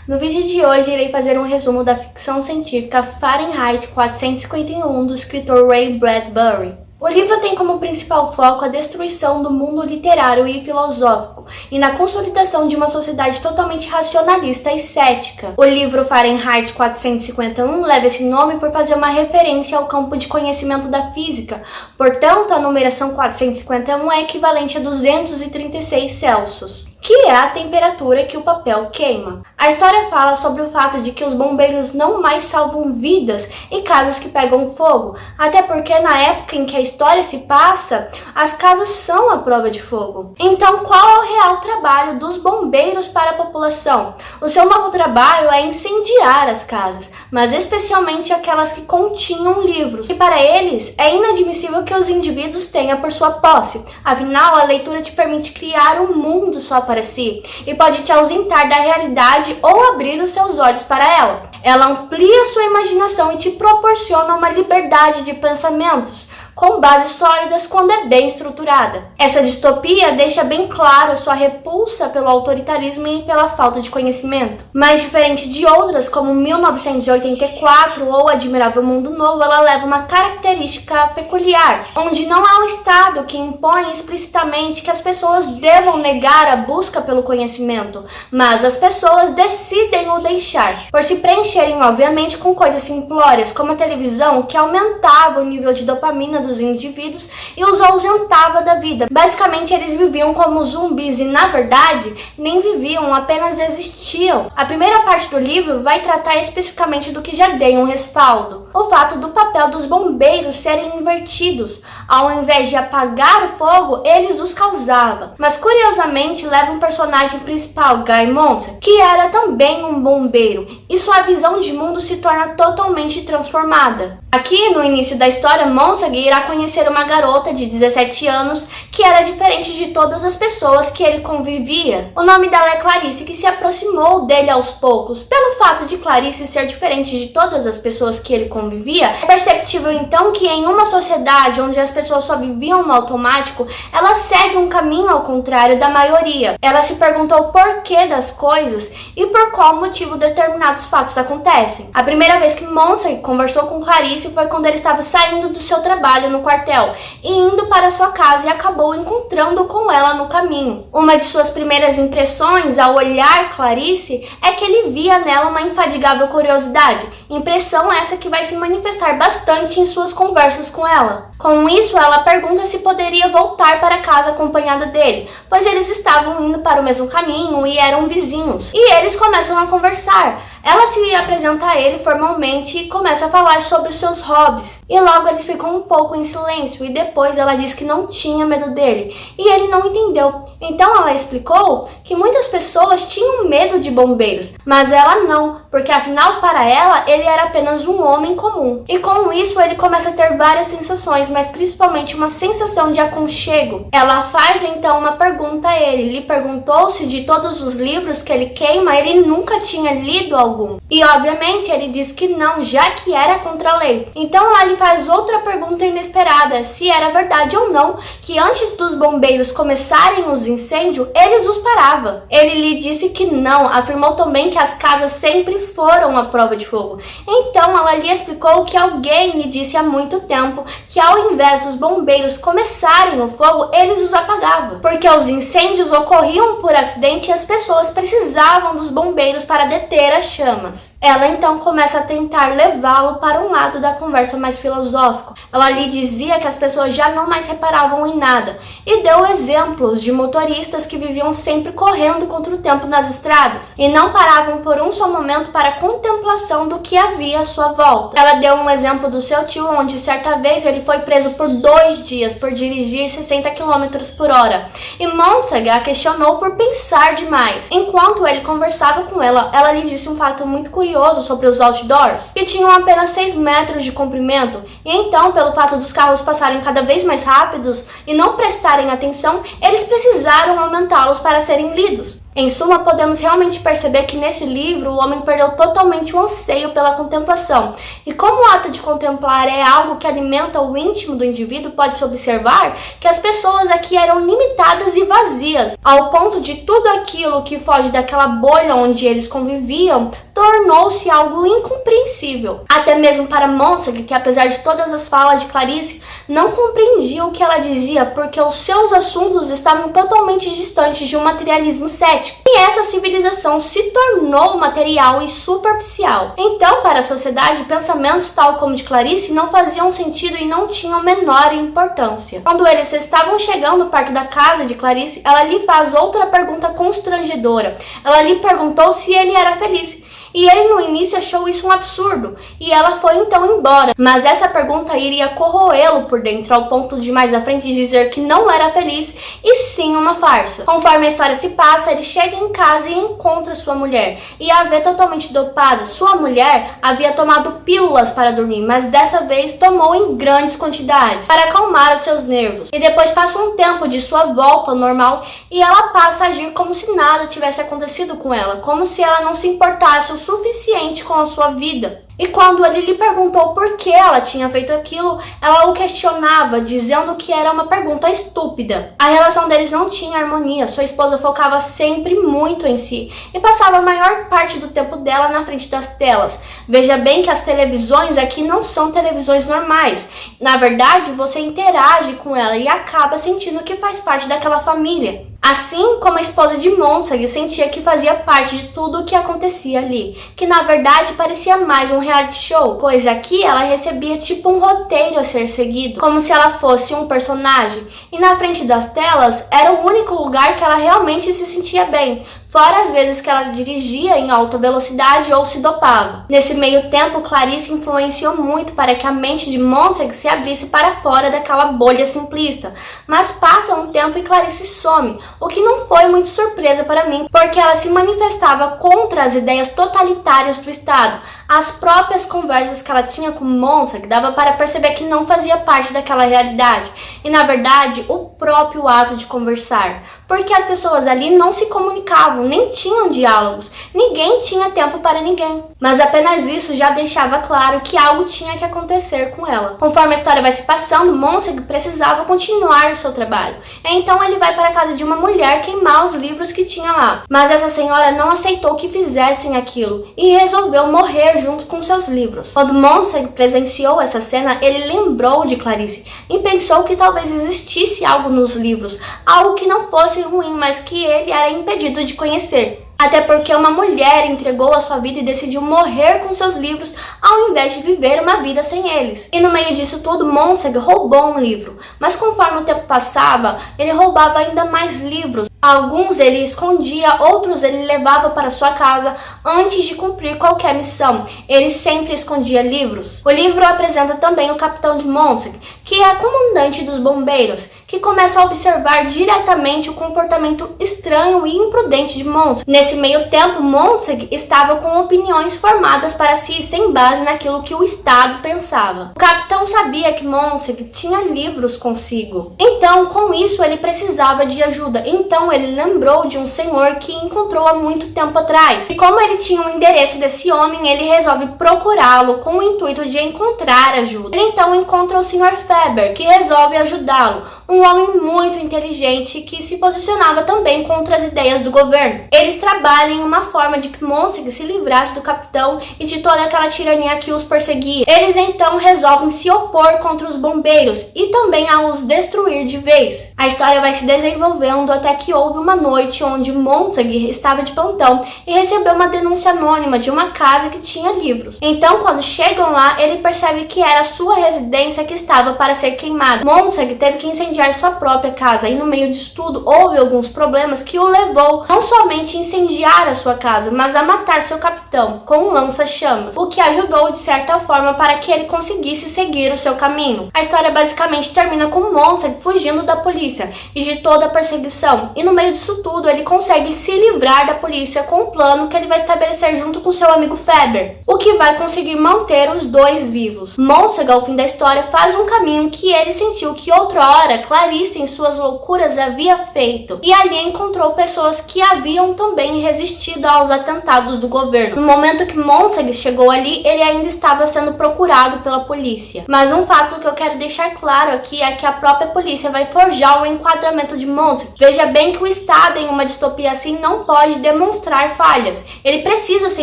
No vídeo de hoje irei fazer um resumo da ficção científica Fahrenheit 451 do escritor Ray Bradbury. O livro tem como principal foco a destruição do mundo literário e filosófico e na consolidação de uma sociedade totalmente racionalista e cética. O livro Fahrenheit 451 leva esse nome por fazer uma referência ao campo de conhecimento da física, portanto a numeração 451 é equivalente a 236 Celsius, que é a temperatura que o papel queima. A história fala sobre o fato de que os bombeiros não mais salvam vidas em casas que pegam fogo, até porque na época em que a história se passa, as casas são a prova de fogo. Então, qual é o real trabalho dos bombeiros para a população? O seu novo trabalho é incendiar as casas, mas especialmente aquelas que continham livros, e para eles é inadmissível que os indivíduos tenham por sua posse. Afinal, a leitura te permite criar um mundo só para si e pode te ausentar da realidade ou abrir os seus olhos para ela. Ela amplia sua imaginação e te proporciona uma liberdade de pensamentos com bases sólidas quando é bem estruturada. Essa distopia deixa bem claro sua repulsa pelo autoritarismo e pela falta de conhecimento. Mas diferente de outras, como 1984 ou Admirável Mundo Novo, ela leva uma característica peculiar, onde não há um Estado que impõe explicitamente que as pessoas devam negar a busca pelo conhecimento, mas as pessoas decidem o deixar, por se preencherem, obviamente, com coisas simplórias, como a televisão, que aumentava o nível de dopamina dos indivíduos e os ausentava da vida. Basicamente, eles viviam como zumbis e, na verdade, nem viviam, apenas existiam. A primeira parte do livro vai tratar especificamente do que já dei um respaldo: o fato do papel dos bombeiros serem invertidos. Ao invés de apagar o fogo, eles os causavam. Mas, curiosamente, leva um personagem principal, Guy Montag, que era também um bombeiro, e sua visão de mundo se torna totalmente transformada. Aqui, no início da história, Montag irá conhecer uma garota de 17 anos que era diferente de todas as pessoas que ele convivia. O nome dela é Clarice, que se aproximou dele aos poucos. Pelo fato de Clarice ser diferente de todas as pessoas que ele convivia, é perceptível então que em uma sociedade onde as pessoas só viviam no automático, ela segue um caminho ao contrário da maioria. Ela se perguntou o porquê das coisas e por qual motivo determinados fatos acontecem. A primeira vez que Montag conversou com Clarice foi quando ele estava saindo do seu trabalho no quartel e indo para sua casa, e acabou encontrando com ela no caminho. Uma de suas primeiras impressões ao olhar Clarice é que ele via nela uma infadigável curiosidade, impressão essa que vai se manifestar bastante em suas conversas com ela. Com isso, ela pergunta se poderia voltar para casa acompanhada dele, pois eles estavam indo para o mesmo caminho e eram vizinhos. E eles começam a conversar. Ela se apresenta a ele formalmente e começa a falar sobre os seus hobbies. E logo eles ficam um pouco em silêncio, e depois ela diz que não tinha medo dele, e ele não entendeu. Então ela explicou que muitas pessoas tinham medo de bombeiros, mas ela não, porque afinal para ela ele era apenas um homem comum. E com isso ele começa a ter várias sensações, mas principalmente uma sensação de aconchego. Ela faz então uma pergunta a ele, lhe perguntou se de todos os livros que ele queima ele nunca tinha lido algum. E obviamente ele diz que não, já que era contra a lei. Então ela lhe faz outra pergunta inesperada, se era verdade ou não que antes dos bombeiros começarem os incêndios, eles os paravam. Ele lhe disse que não, afirmou também que as casas sempre foram a prova de fogo. Então ela lhe explicou que alguém lhe disse há muito tempo que ao invés dos bombeiros começarem o fogo, eles os apagavam, porque os incêndios ocorriam por acidente e as pessoas precisavam dos bombeiros para deter as chamas. Ela então começa a tentar levá-lo para um lado da conversa mais filosófico. Ela lhe dizia que as pessoas já não mais reparavam em nada e deu exemplos de motoristas que viviam sempre correndo contra o tempo nas estradas e não paravam por um só momento para a contemplação do que havia à sua volta. Ela deu um exemplo do seu tio, onde certa vez ele foi preso por 2 dias por dirigir 60 km por hora. E Montag a questionou por pensar demais. Enquanto ele conversava com ela, ela lhe disse um fato muito curioso sobre os outdoors, que tinham apenas 6 metros de comprimento, e então, pelo fato dos carros passarem cada vez mais rápidos e não prestarem atenção, eles precisaram aumentá-los para serem lidos. Em suma, podemos realmente perceber que nesse livro o homem perdeu totalmente o anseio pela contemplação. E como o ato de contemplar é algo que alimenta o íntimo do indivíduo, pode-se observar que as pessoas aqui eram limitadas e vazias, ao ponto de tudo aquilo que foge daquela bolha onde eles conviviam tornou-se algo incompreensível. Até mesmo para Montag, que apesar de todas as falas de Clarice, não compreendia o que ela dizia porque os seus assuntos estavam totalmente distantes de um materialismo cético. E essa civilização se tornou material e superficial. Então, para a sociedade, pensamentos tal como de Clarice não faziam sentido e não tinham menor importância. Quando eles estavam chegando perto da casa de Clarice, ela lhe faz outra pergunta constrangedora. Ela lhe perguntou se ele era feliz. E ele no início achou isso um absurdo, e ela foi então embora. Mas essa pergunta iria corroê-lo por dentro, ao ponto de mais à frente dizer que não era feliz, e sim uma farsa. Conforme a história se passa, ele chega em casa e encontra sua mulher, e a vê totalmente dopada. Sua mulher havia tomado pílulas para dormir, mas dessa vez tomou em grandes quantidades, para acalmar os seus nervos. E depois passa um tempo de sua volta ao normal, e ela passa a agir como se nada tivesse acontecido com ela, como se ela não se importasse o suficiente com a sua vida. E quando ele lhe perguntou por que ela tinha feito aquilo, ela o questionava, dizendo que era uma pergunta estúpida. A relação deles não tinha harmonia, sua esposa focava sempre muito em si e passava a maior parte do tempo dela na frente das telas. Veja bem que as televisões aqui não são televisões normais. Na verdade, você interage com ela e acaba sentindo que faz parte daquela família. Assim como a esposa de Montag sentia que fazia parte de tudo o que acontecia ali, que na verdade parecia mais um reality show, pois aqui ela recebia tipo um roteiro a ser seguido, como se ela fosse um personagem, e na frente das telas era o único lugar que ela realmente se sentia bem, fora as vezes que ela dirigia em alta velocidade ou se dopava. Nesse meio tempo, Clarice influenciou muito para que a mente de Montag se abrisse para fora daquela bolha simplista, mas passa um tempo e Clarice some, o que não foi muito surpresa para mim, porque ela se manifestava contra as ideias totalitárias do Estado. As próprias conversas que ela tinha com Montag dava para perceber que não fazia parte daquela realidade, e na verdade o próprio ato de conversar, porque as pessoas ali não se comunicavam, nem tinham diálogos, ninguém tinha tempo para ninguém. Mas apenas isso já deixava claro que algo tinha que acontecer com ela. Conforme a história vai se passando, Montag precisava continuar o seu trabalho, então ele vai para a casa de uma mulher queimar os livros que tinha lá. Mas essa senhora não aceitou que fizessem aquilo e resolveu morrer junto com seus livros. Quando Montag presenciou essa cena, ele lembrou de Clarice e pensou que talvez existisse algo nos livros, algo que não fosse ruim, mas que ele era impedido de conhecer. Até porque uma mulher entregou a sua vida e decidiu morrer com seus livros ao invés de viver uma vida sem eles. E no meio disso tudo, Montag roubou um livro. Mas conforme o tempo passava, ele roubava ainda mais livros. Alguns ele escondia, outros ele levava para sua casa antes de cumprir qualquer missão. Ele sempre escondia livros. O livro apresenta também o capitão de Montag, que é comandante dos bombeiros, que começa a observar diretamente o comportamento estranho e imprudente de Montag. Nesse meio tempo, Montag estava com opiniões formadas para si sem base naquilo que o Estado pensava. O capitão sabia que Montag tinha livros consigo. Então, com isso, ele precisava de ajuda. Então, ele lembrou de um senhor que encontrou há muito tempo atrás. E como ele tinha o endereço desse homem, ele resolve procurá-lo com o intuito de encontrar ajuda. Ele então encontra o Sr. Faber, que resolve ajudá-lo. Um homem muito inteligente que se posicionava também contra as ideias do governo. Eles trabalham em uma forma de que Montag se livrasse do capitão e de toda aquela tirania que os perseguia. Eles então resolvem se opor contra os bombeiros e também a os destruir de vez. A história vai se desenvolvendo até que houve uma noite onde Montag estava de plantão e recebeu uma denúncia anônima de uma casa que tinha livros. Então, quando chegam lá, ele percebe que era sua residência que estava para ser queimada. Montag teve que incendiar sua própria casa e no meio disso tudo houve alguns problemas que o levou não somente a incendiar a sua casa, mas a matar seu capitão com um lança-chamas, o que ajudou de certa forma para que ele conseguisse seguir o seu caminho. A história basicamente termina com Montag fugindo da polícia polícia e de toda a perseguição. E no meio disso tudo, ele consegue se livrar da polícia com um plano que ele vai estabelecer junto com seu amigo Faber, o que vai conseguir manter os dois vivos. Montague, ao fim da história, faz um caminho que ele sentiu que outrora Clarice, em suas loucuras, havia feito, e ali encontrou pessoas que haviam também resistido aos atentados do governo. No momento que Montague chegou ali, ele ainda estava sendo procurado pela polícia. Mas um fato que eu quero deixar claro aqui é que a própria polícia vai forjar o enquadramento de Montague. Veja bem que o Estado, em uma distopia assim, não pode demonstrar falhas. Ele precisa ser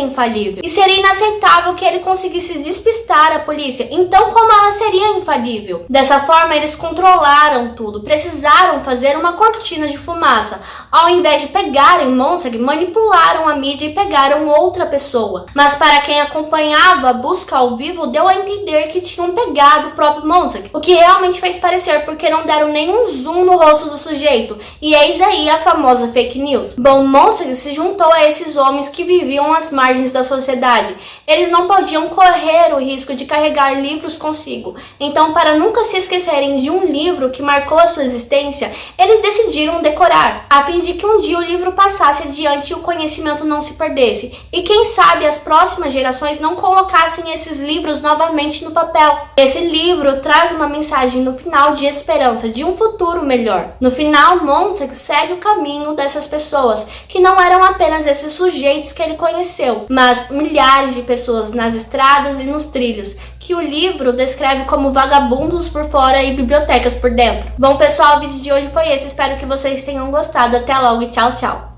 infalível. E seria inaceitável que ele conseguisse despistar a polícia. Então, como ela seria infalível? Dessa forma, eles controlaram tudo. Precisaram fazer uma cortina de fumaça. Ao invés de pegarem Montague, manipularam a mídia e pegaram outra pessoa. Mas para quem acompanhava a busca ao vivo, deu a entender que tinham pegado o próprio Montague. O que realmente fez parecer, porque não deram nenhum zoom no rosto do sujeito. E eis aí a famosa fake news. Bom, Montague se juntou a esses homens que viviam às margens da sociedade. Eles não podiam correr o risco de carregar livros consigo. Então, para nunca se esquecerem de um livro que marcou a sua existência, eles decidiram decorar, a fim de que um dia o livro passasse adiante e o conhecimento não se perdesse. E quem sabe as próximas gerações não colocassem esses livros novamente no papel. Esse livro traz uma mensagem no final de esperança, de um futuro melhor. No final, Montague segue o caminho dessas pessoas, que não eram apenas esses sujeitos que ele conheceu, mas milhares de pessoas nas estradas e nos trilhos, que o livro descreve como vagabundos por fora e bibliotecas por dentro. Bom, pessoal, o vídeo de hoje foi esse. Espero que vocês tenham gostado. Até logo e tchau, tchau!